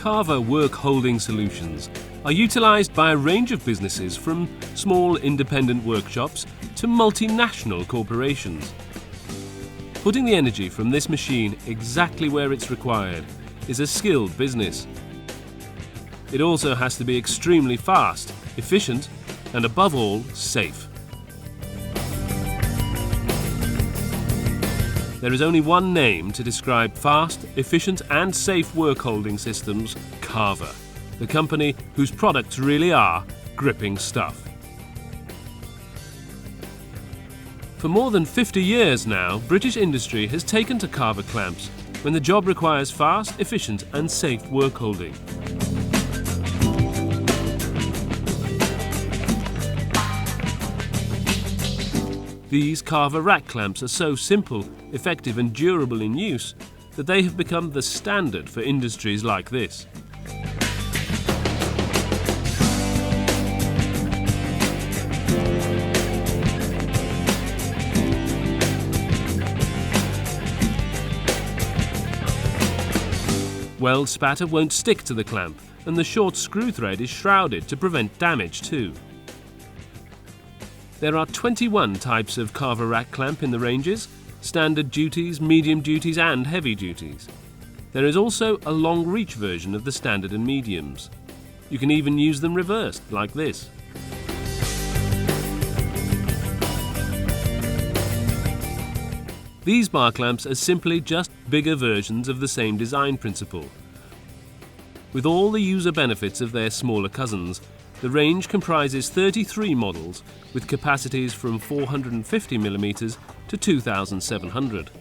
Carver work holding solutions are utilised by a range of businesses, from small independent workshops to multinational corporations. Putting the energy from this machine exactly where it's required is a skilled business. It also has to be extremely fast, efficient, and above all, safe. There is only one name to describe fast, efficient and safe work holding systems: Carver, the company whose products really are gripping stuff. For more than 50 years now, British industry has taken to Carver Clamps when the job requires fast, efficient and safe work holding. These Carver rack clamps are so simple, effective and durable in use that they have become the standard for industries like this. Weld spatter won't stick to the clamp, and the short screw thread is shrouded to prevent damage too. There are 21 types of Carver rack clamp in the ranges: standard duties, medium duties and heavy duties. There is also a long reach version of the standard and mediums. You can even use them reversed, like this. These bar clamps are simply just bigger versions of the same design principle. With all the user benefits of their smaller cousins, the range comprises 33 models with capacities from 450mm to 2,700.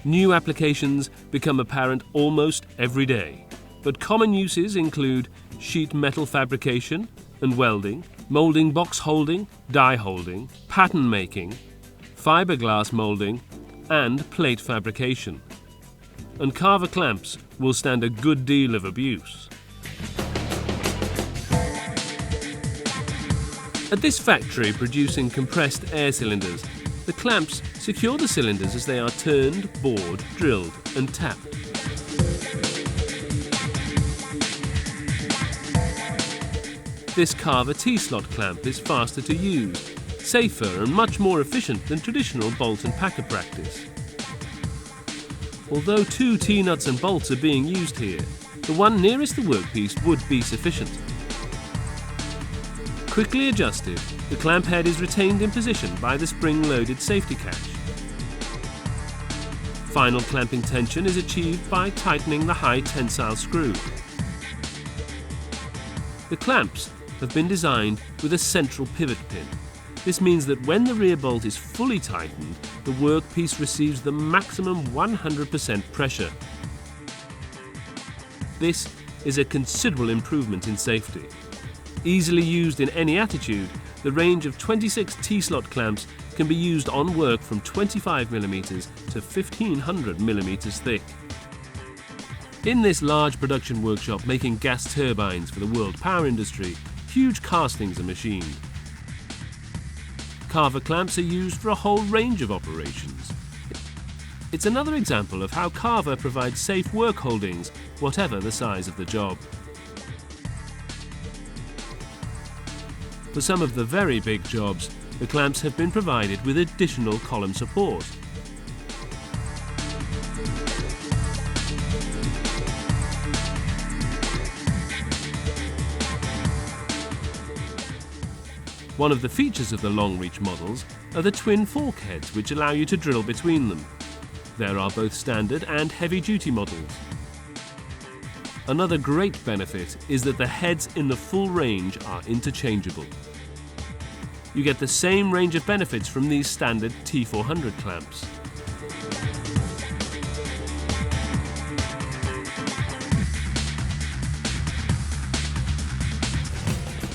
New applications become apparent almost every day, but common uses include sheet metal fabrication and welding, moulding box holding, die holding, pattern making, fiberglass moulding and plate fabrication. And Carver clamps will stand a good deal of abuse. At this factory producing compressed air cylinders, the clamps secure the cylinders as they are turned, bored, drilled and tapped. This Carver T-slot clamp is faster to use, safer and much more efficient than traditional bolt and packer practice. Although 2 T-nuts and bolts are being used here, the one nearest the workpiece would be sufficient. Quickly adjusted, the clamp head is retained in position by the spring-loaded safety catch. Final clamping tension is achieved by tightening the high tensile screw. The clamps have been designed with a central pivot pin. This means that when the rear bolt is fully tightened, the workpiece receives the maximum 100% pressure. This is a considerable improvement in safety. Easily used in any attitude, the range of 26 T-slot clamps can be used on work from 25mm to 1500mm thick. In this large production workshop making gas turbines for the world power industry, huge castings are machined. Carver clamps are used for a whole range of operations. It's another example of how Carver provides safe work holdings, whatever the size of the job. For some of the very big jobs, the clamps have been provided with additional column support. One of the features of the long reach models are the twin fork heads, which allow you to drill between them. There are both standard and heavy duty models. Another great benefit is that the heads in the full range are interchangeable. You get the same range of benefits from these standard T400 clamps.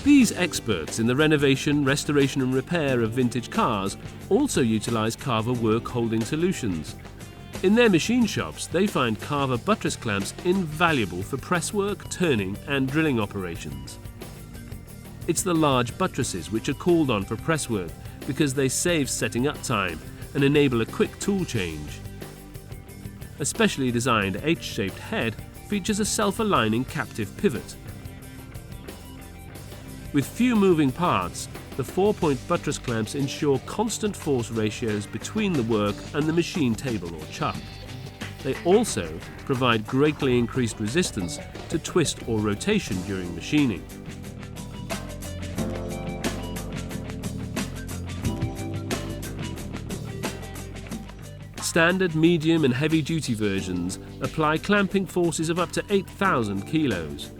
These experts in the renovation, restoration and repair of vintage cars also utilise Carver work holding solutions. In their machine shops, they find Carver Buttress clamps invaluable for presswork, turning and drilling operations. It's the large buttresses which are called on for presswork because they save setting up time and enable a quick tool change. A specially designed H-shaped head features a self-aligning captive pivot. With few moving parts, the 4-point buttress clamps ensure constant force ratios between the work and the machine table or chuck. They also provide greatly increased resistance to twist or rotation during machining. Standard, medium and heavy-duty versions apply clamping forces of up to 8,000 kilos.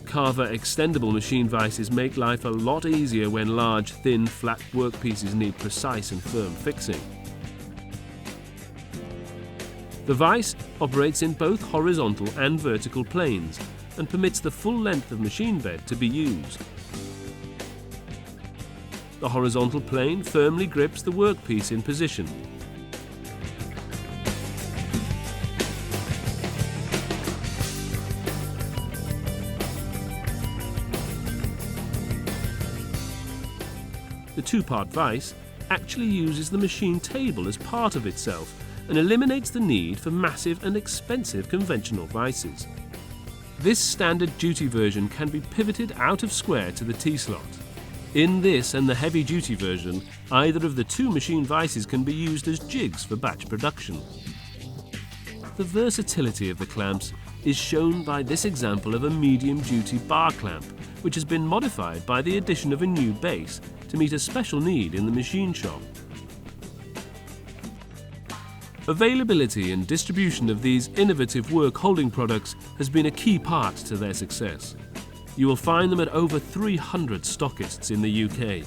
Carver Extendable machine vices make life a lot easier when large, thin, flat workpieces need precise and firm fixing. The vise operates in both horizontal and vertical planes and permits the full length of machine bed to be used. The horizontal plane firmly grips the workpiece in position. The two-part vise actually uses the machine table as part of itself and eliminates the need for massive and expensive conventional vices. This standard duty version can be pivoted out of square to the T-slot. In this and the heavy-duty version, either of the two machine vices can be used as jigs for batch production. The versatility of the clamps is shown by this example of a medium-duty bar clamp, which has been modified by the addition of a new base to meet a special need in the machine shop. Availability and distribution of these innovative work-holding products has been a key part to their success. You will find them at over 300 stockists in the UK.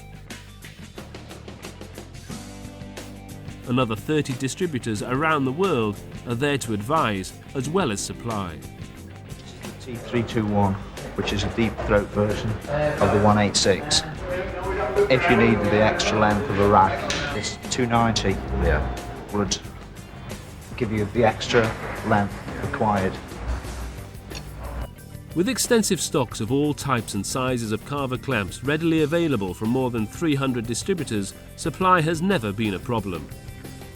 Another 30 distributors around the world are there to advise as well as supply. This is the T321, which is a deep throat version of the 186. If you needed the extra length of a rack, this 290 would give you the extra length required. With extensive stocks of all types and sizes of Carver clamps readily available from more than 300 distributors, supply has never been a problem.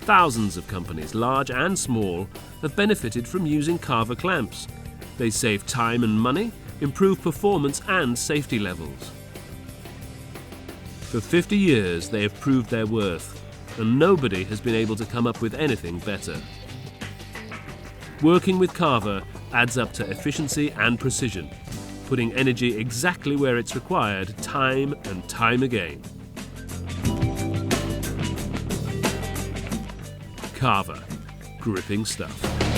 Thousands of companies, large and small, have benefited from using Carver clamps. They save time and money, improve performance and safety levels. For 50 years they have proved their worth, and nobody has been able to come up with anything better. Working with Carver adds up to efficiency and precision, putting energy exactly where it's required time and time again. Carver, gripping stuff.